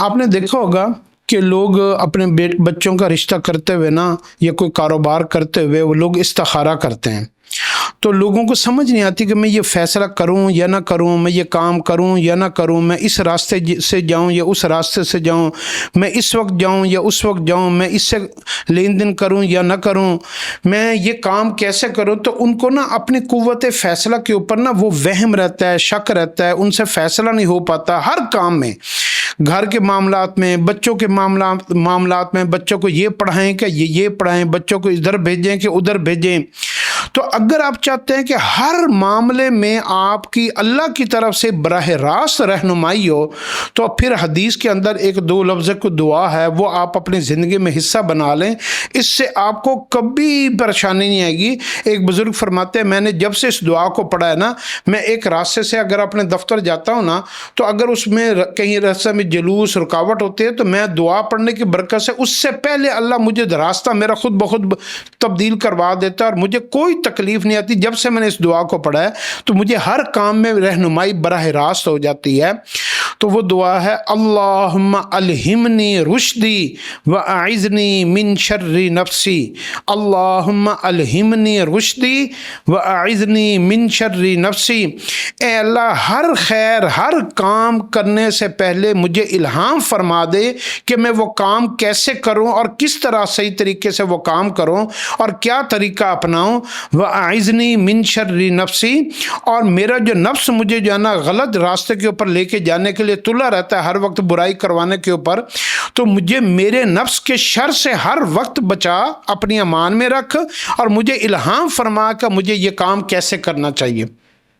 آپ نے دیکھا ہوگا کہ لوگ اپنے بچوں کا رشتہ کرتے ہوئے نا یا کوئی کاروبار کرتے ہوئے وہ لوگ استخارہ کرتے ہیں، تو لوگوں کو سمجھ نہیں آتی کہ میں یہ فیصلہ کروں یا نہ کروں، میں یہ کام کروں یا نہ کروں، میں اس راستے سے جاؤں یا اس راستے سے جاؤں، میں اس وقت جاؤں یا اس وقت جاؤں، میں اس سے لین دین کروں یا نہ کروں، میں یہ کام کیسے کروں۔ تو ان کو نا اپنی قوت فیصلہ کے اوپر نا وہ وہم رہتا ہے، شک رہتا ہے، ان سے فیصلہ نہیں ہو پاتا ہر کام میں، گھر کے معاملات میں، بچوں کے معاملات میں، بچوں کو یہ پڑھائیں کہ یہ پڑھائیں، بچوں کو ادھر بھیجیں کہ ادھر بھیجیں۔ تو اگر آپ چاہتے ہیں کہ ہر معاملے میں آپ کی اللہ کی طرف سے براہ راست رہنمائی ہو، تو پھر حدیث کے اندر ایک دو لفظ کو دعا ہے، وہ آپ اپنی زندگی میں حصہ بنا لیں، اس سے آپ کو کبھی پریشانی نہیں آئے گی۔ ایک بزرگ فرماتے ہیں میں نے جب سے اس دعا کو پڑھا ہے نا، میں ایک راستے سے اگر اپنے دفتر جاتا ہوں نا، تو اگر اس میں کہیں راستے میں جلوس رکاوٹ ہوتی ہے تو میں دعا پڑھنے کی برکت سے اس سے پہلے اللہ مجھے راستہ میرا خود بخود تبدیل کروا دیتا ہے، اور مجھے کوئی تکلیف نہیں آتی۔ جب سے میں نے اس دعا کو پڑھا ہے تو مجھے ہر کام میں رہنمائی براہ راست ہو جاتی ہے۔ تو وہ دعا ہے اللہم الہمنی رشدی واعذنی من شر نفسی، اللہم الہمنی رشدی واعذنی من شر نفسی۔ اے اللہ ہر خیر ہر کام کرنے سے پہلے مجھے الہام فرما دے کہ میں وہ کام کیسے کروں اور کس طرح صحیح طریقے سے وہ کام کروں اور کیا طریقہ اپناؤں۔ وَأَعِذْنِي مِن شَرِّ نَفْسِي، اور میرا جو نفس مجھے جو ہے نا غلط راستے کے اوپر لے کے جانے کے لیے تلا رہتا ہے، ہر وقت برائی کروانے کے اوپر، تو مجھے میرے نفس کے شر سے ہر وقت بچا، اپنی امان میں رکھ، اور مجھے الہام فرما کہ مجھے یہ کام کیسے کرنا چاہیے۔